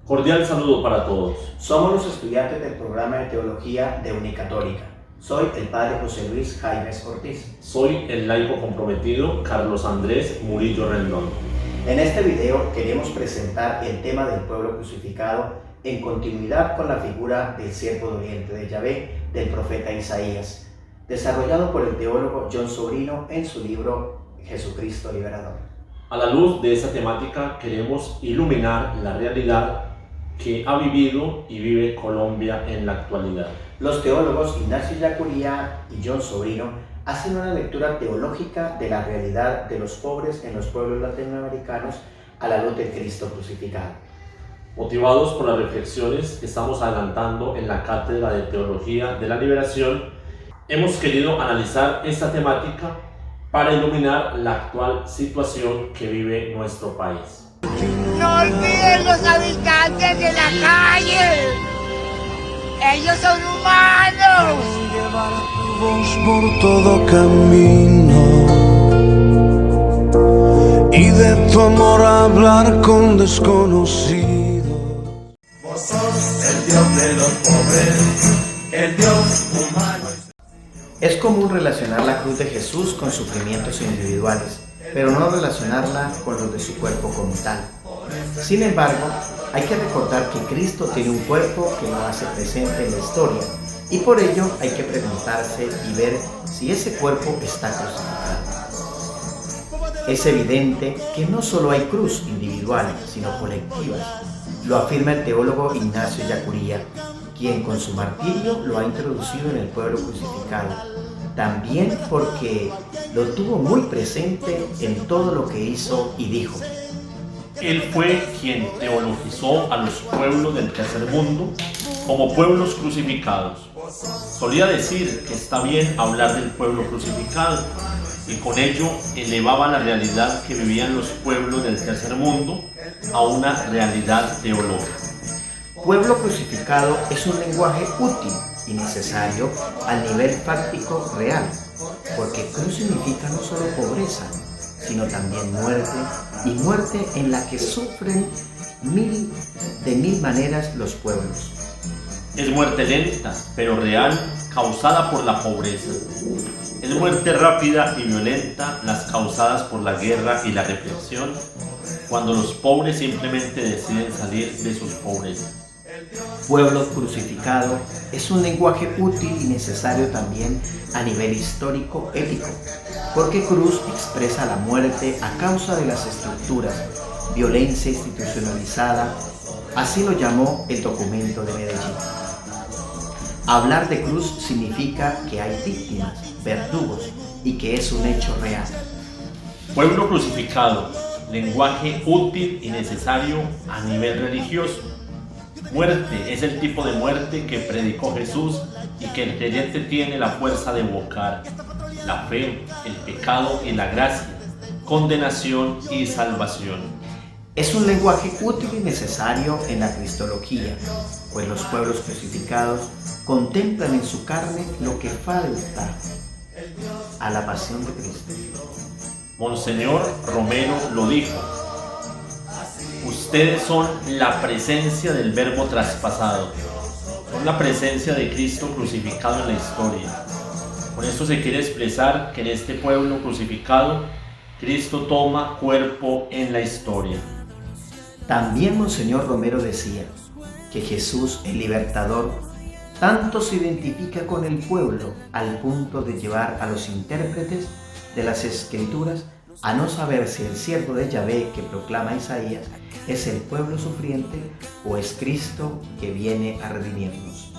Cordial saludo para todos. Somos los estudiantes del programa de Teología de Unicatólica. Soy el Padre José Luis Jaimes Ortiz. Soy el laico comprometido Carlos Andrés Murillo Rendón. En este video queremos presentar el tema del pueblo crucificado en continuidad con la figura del siervo de Oriente de Yahvé del profeta Isaías, desarrollado por el teólogo John Sobrino en su libro Jesucristo Liberador. A la luz de esta temática queremos iluminar la realidad que ha vivido y vive Colombia en la actualidad. Los teólogos Ignacio Ellacuría y John Sobrino hacen una lectura teológica de la realidad de los pobres en los pueblos latinoamericanos a la luz del Cristo crucificado. Motivados por las reflexiones que estamos adelantando en la Cátedra de Teología de la Liberación, hemos querido analizar esta temática para iluminar la actual situación que vive nuestro país. No olviden los habitantes de la calle. Ellos son humanos. Llevar tu voz por todo camino y de tu amor hablar con desconocidos. Vos sos el Dios de los pobres, el Dios humano. Es común relacionar la cruz de Jesús con sufrimientos individuales, pero no relacionarla con los de su cuerpo como tal. Sin embargo, hay que recordar que Cristo tiene un cuerpo que lo hace presente en la historia, y por ello hay que preguntarse y ver si ese cuerpo está crucificado. Es evidente que no solo hay cruz individual, sino colectivas. Lo afirma el teólogo Ignacio Ellacuría, quien con su martirio lo ha introducido en el pueblo crucificado, también porque lo tuvo muy presente en todo lo que hizo y dijo. Él fue quien teologizó a los pueblos del tercer mundo como pueblos crucificados. Solía decir que está bien hablar del pueblo crucificado y con ello elevaba la realidad que vivían los pueblos del tercer mundo a una realidad teológica. Pueblo crucificado es un lenguaje útil y necesario al nivel práctico real, porque cruz significa no solo pobreza, sino también muerte, y muerte en la que sufren de mil maneras los pueblos. Es muerte lenta, pero real, causada por la pobreza. Es muerte rápida y violenta, las causadas por la guerra y la represión, cuando los pobres simplemente deciden salir de sus pobrezas. Pueblo crucificado es un lenguaje útil y necesario también a nivel histórico ético, porque cruz expresa la muerte a causa de las estructuras, violencia institucionalizada, así lo llamó el documento de Medellín. Hablar de cruz significa que hay víctimas, verdugos, y que es un hecho real. Pueblo crucificado, lenguaje útil y necesario a nivel religioso. Muerte es el tipo de muerte que predicó Jesús y que el creyente tiene la fuerza de evocar: la fe, el pecado y la gracia, condenación y salvación. Es un lenguaje útil y necesario en la cristología, pues los pueblos crucificados contemplan en su carne lo que falta a la pasión de Cristo. Monseñor Romero lo dijo: ustedes son la presencia del Verbo traspasado, son la presencia de Cristo crucificado en la historia. Con esto se quiere expresar que en este pueblo crucificado, Cristo toma cuerpo en la historia. También Monseñor Romero decía que Jesús, el libertador, tanto se identifica con el pueblo al punto de llevar a los intérpretes de las Escrituras a no saber si el siervo de Yahvé que proclama Isaías es el pueblo sufriente o es Cristo que viene a redimirnos.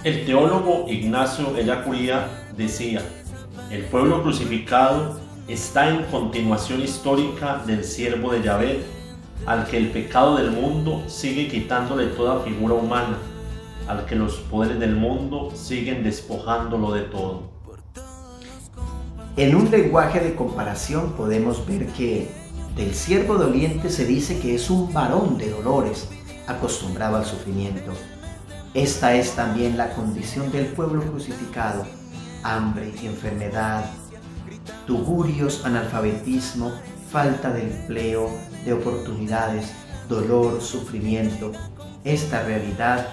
El teólogo Ignacio Ellacuría decía: el pueblo crucificado está en continuación histórica del siervo de Yahvé, al que el pecado del mundo sigue quitándole toda figura humana, al que los poderes del mundo siguen despojándolo de todo. En un lenguaje de comparación podemos ver que del siervo de Oriente se dice que es un varón de dolores, acostumbrado al sufrimiento. Esta es también la condición del pueblo crucificado: hambre, enfermedad, tugurios, analfabetismo, falta de empleo, de oportunidades, dolor, sufrimiento. Esta realidad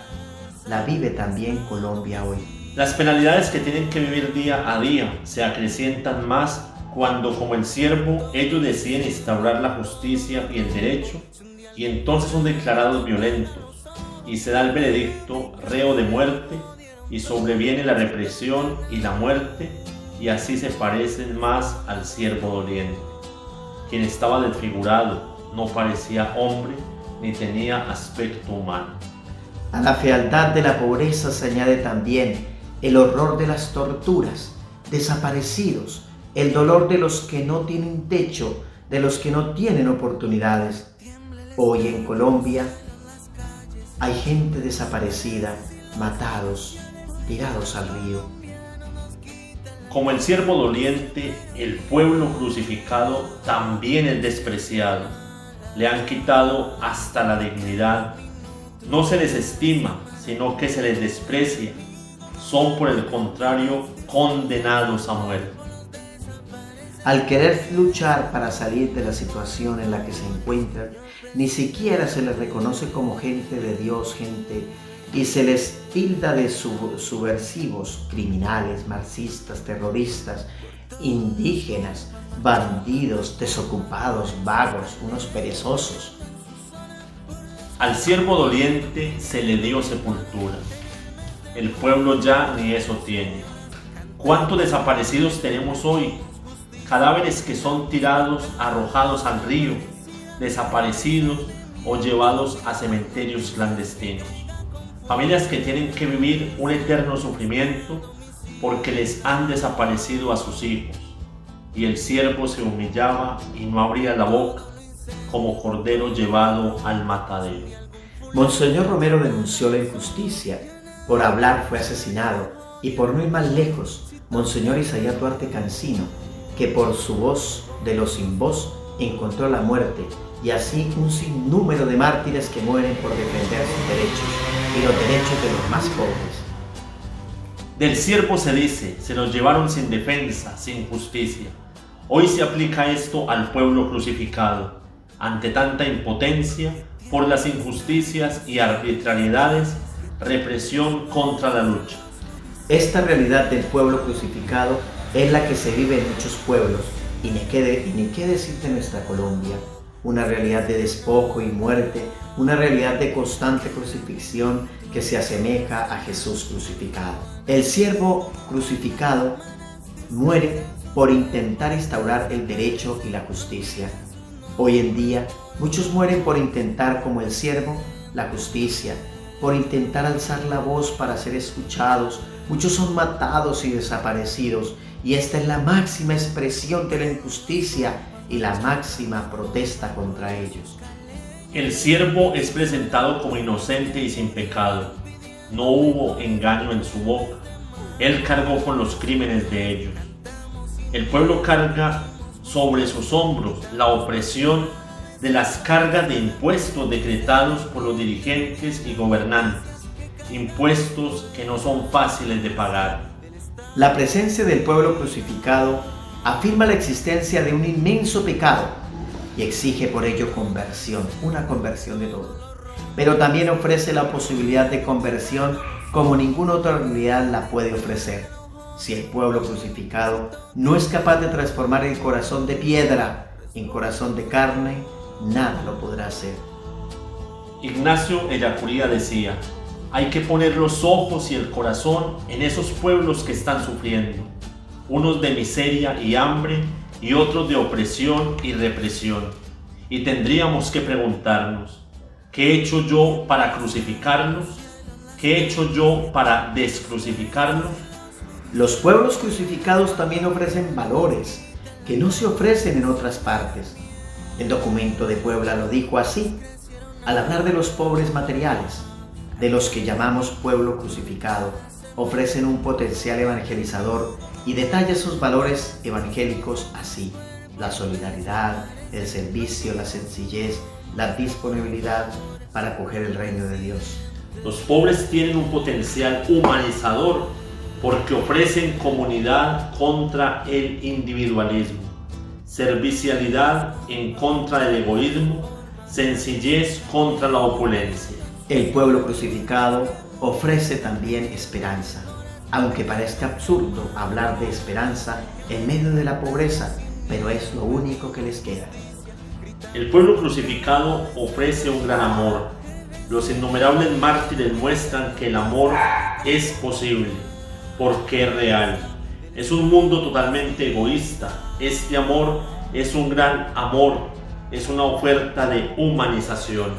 la vive también Colombia hoy. Las penalidades que tienen que vivir día a día se acrecientan más cuando, como el siervo, ellos deciden instaurar la justicia y el derecho, y entonces son declarados violentos, y se da el veredicto reo de muerte, y sobreviene la represión y la muerte, y así se parecen más al siervo doliente, quien estaba desfigurado, no parecía hombre, ni tenía aspecto humano. A la fealdad de la pobreza se añade también el horror de las torturas, desaparecidos, el dolor de los que no tienen techo, de los que no tienen oportunidades. Hoy en Colombia hay gente desaparecida, matados, tirados al río. Como el siervo doliente, el pueblo crucificado también es despreciado. Le han quitado hasta la dignidad. No se les estima, sino que se les desprecia. Son por el contrario condenados a muerte. Al querer luchar para salir de la situación en la que se encuentran, ni siquiera se les reconoce como gente de Dios, y se les tilda de subversivos, criminales, marxistas, terroristas, indígenas, bandidos, desocupados, vagos, unos perezosos. Al siervo doliente se le dio sepultura. El pueblo ya ni eso tiene. ¿Cuántos desaparecidos tenemos hoy? Cadáveres que son tirados, arrojados al río, desaparecidos o llevados a cementerios clandestinos. Familias que tienen que vivir un eterno sufrimiento porque les han desaparecido a sus hijos. Y el siervo se humillaba y no abría la boca, como cordero llevado al matadero. Monseñor Romero denunció la injusticia. Por hablar fue asesinado, y por no ir más lejos, Monseñor Isaías Duarte Cancino, que por su voz de los sin voz encontró la muerte, y así un sinnúmero de mártires que mueren por defender sus derechos y los derechos de los más pobres. Del siervo se dice, se los llevaron sin defensa, sin justicia. Hoy se aplica esto al pueblo crucificado, ante tanta impotencia por las injusticias y arbitrariedades, represión contra la lucha. Esta realidad del pueblo crucificado es la que se vive en muchos pueblos, y ni qué decir de nuestra Colombia. Una realidad de despojo y muerte, una realidad de constante crucifixión que se asemeja a Jesús crucificado. El siervo crucificado muere por intentar instaurar el derecho y la justicia. Hoy en día, muchos mueren por intentar, como el siervo, la justicia, por intentar alzar la voz para ser escuchados. Muchos son matados y desaparecidos, y esta es la máxima expresión de la injusticia y la máxima protesta contra ellos. El siervo es presentado como inocente y sin pecado. No hubo engaño en su boca. Él cargó con los crímenes de ellos. El pueblo carga sobre sus hombros la opresión de las cargas de impuestos decretados por los dirigentes y gobernantes, impuestos que no son fáciles de pagar. La presencia del pueblo crucificado afirma la existencia de un inmenso pecado y exige por ello conversión, una conversión de todos. Pero también ofrece la posibilidad de conversión como ninguna otra realidad la puede ofrecer. Si el pueblo crucificado no es capaz de transformar el corazón de piedra en corazón de carne, nada lo podrá hacer. Ignacio Ellacuría decía: hay que poner los ojos y el corazón en esos pueblos que están sufriendo, unos de miseria y hambre y otros de opresión y represión. Y tendríamos que preguntarnos: ¿qué he hecho yo para crucificarlos? ¿Qué he hecho yo para descrucificarlos? Los pueblos crucificados también ofrecen valores que no se ofrecen en otras partes. El documento de Puebla lo dijo así, al hablar de los pobres materiales, de los que llamamos pueblo crucificado, ofrecen un potencial evangelizador y detalla sus valores evangélicos así: la solidaridad, el servicio, la sencillez, la disponibilidad para acoger el reino de Dios. Los pobres tienen un potencial humanizador porque ofrecen comunidad contra el individualismo, servicialidad en contra del egoísmo, sencillez contra la opulencia. El pueblo crucificado ofrece también esperanza, aunque parezca absurdo hablar de esperanza en medio de la pobreza, pero es lo único que les queda. El pueblo crucificado ofrece un gran amor. Los innumerables mártires muestran que el amor es posible, porque es real. Es un mundo totalmente egoísta. Este amor es un gran amor, es una oferta de humanización.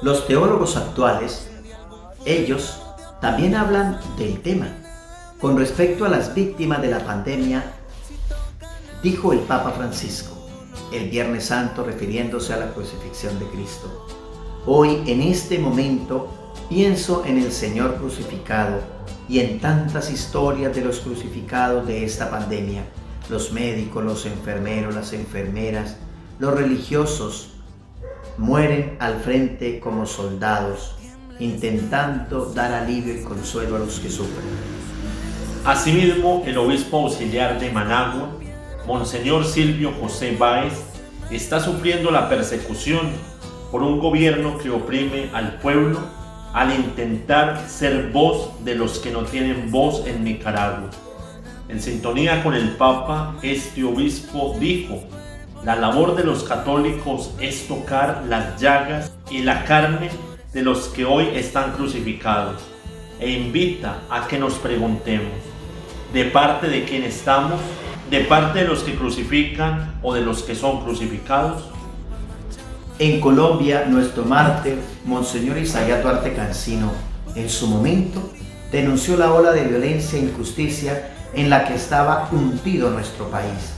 Los teólogos actuales, ellos también hablan del tema. Con respecto a las víctimas de la pandemia, dijo el Papa Francisco el Viernes Santo refiriéndose a la crucifixión de Cristo: hoy, en este momento, pienso en el Señor crucificado y en tantas historias de los crucificados de esta pandemia, los médicos, los enfermeros, las enfermeras, los religiosos, mueren al frente como soldados, intentando dar alivio y consuelo a los que sufren. Asimismo, el obispo auxiliar de Managua, Monseñor Silvio José Báez, está sufriendo la persecución por un gobierno que oprime al pueblo al intentar ser voz de los que no tienen voz en Nicaragua. En sintonía con el Papa, este obispo dijo: la labor de los católicos es tocar las llagas y la carne de los que hoy están crucificados, e invita a que nos preguntemos: ¿de parte de quién estamos? ¿De parte de los que crucifican o de los que son crucificados? En Colombia, nuestro mártir, Monseñor Isaías Duarte Cancino, en su momento, denunció la ola de violencia e injusticia en la que estaba hundido nuestro país.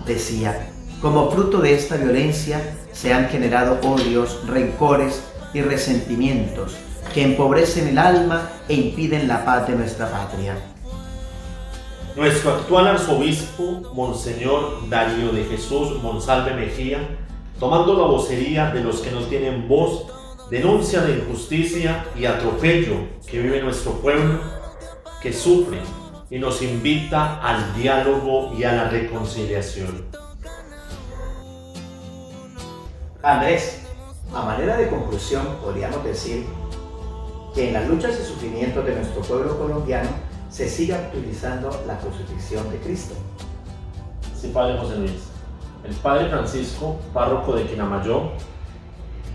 Decía: como fruto de esta violencia se han generado odios, rencores y resentimientos que empobrecen el alma e impiden la paz de nuestra patria. Nuestro actual arzobispo, Monseñor Darío de Jesús Monsalve Mejía, tomando la vocería de los que no tienen voz, denuncia la injusticia y atropello que vive nuestro pueblo, que sufre, y nos invita al diálogo y a la reconciliación. Andrés, a manera de conclusión, podríamos decir que en las luchas y sufrimientos de nuestro pueblo colombiano se sigue actualizando la crucifixión de Cristo. Sí, Padre José Luis. El Padre Francisco, párroco de Quinamayo,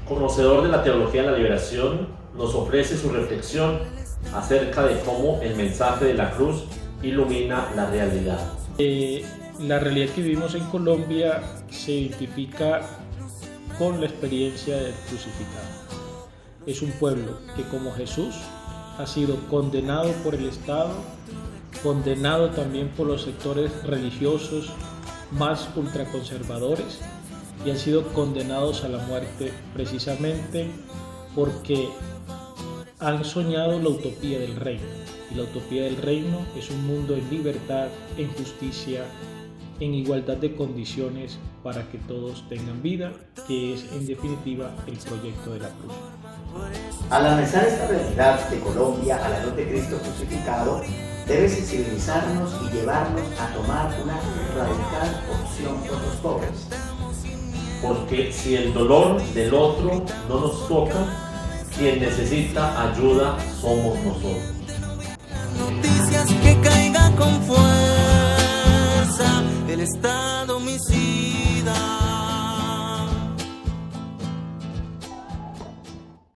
conocedor de la teología de la liberación, nos ofrece su reflexión acerca de cómo el mensaje de la cruz ilumina la realidad. La realidad que vivimos en Colombia se identifica con la experiencia del crucificado. Es un pueblo que, como Jesús, ha sido condenado por el Estado, condenado también por los sectores religiosos más ultraconservadores, y han sido condenados a la muerte precisamente porque han soñado la utopía del reino. Y la utopía del reino es un mundo en libertad, en justicia, en igualdad de condiciones para que todos tengan vida, que es en definitiva el proyecto de la cruz. Al analizar esta realidad de Colombia a la luz de Cristo crucificado, debe sensibilizarnos y llevarnos a tomar una radical opción por los pobres. Porque si el dolor del otro no nos toca, quien necesita ayuda somos nosotros. Noticias que caiga con fuerza el Estado homicida.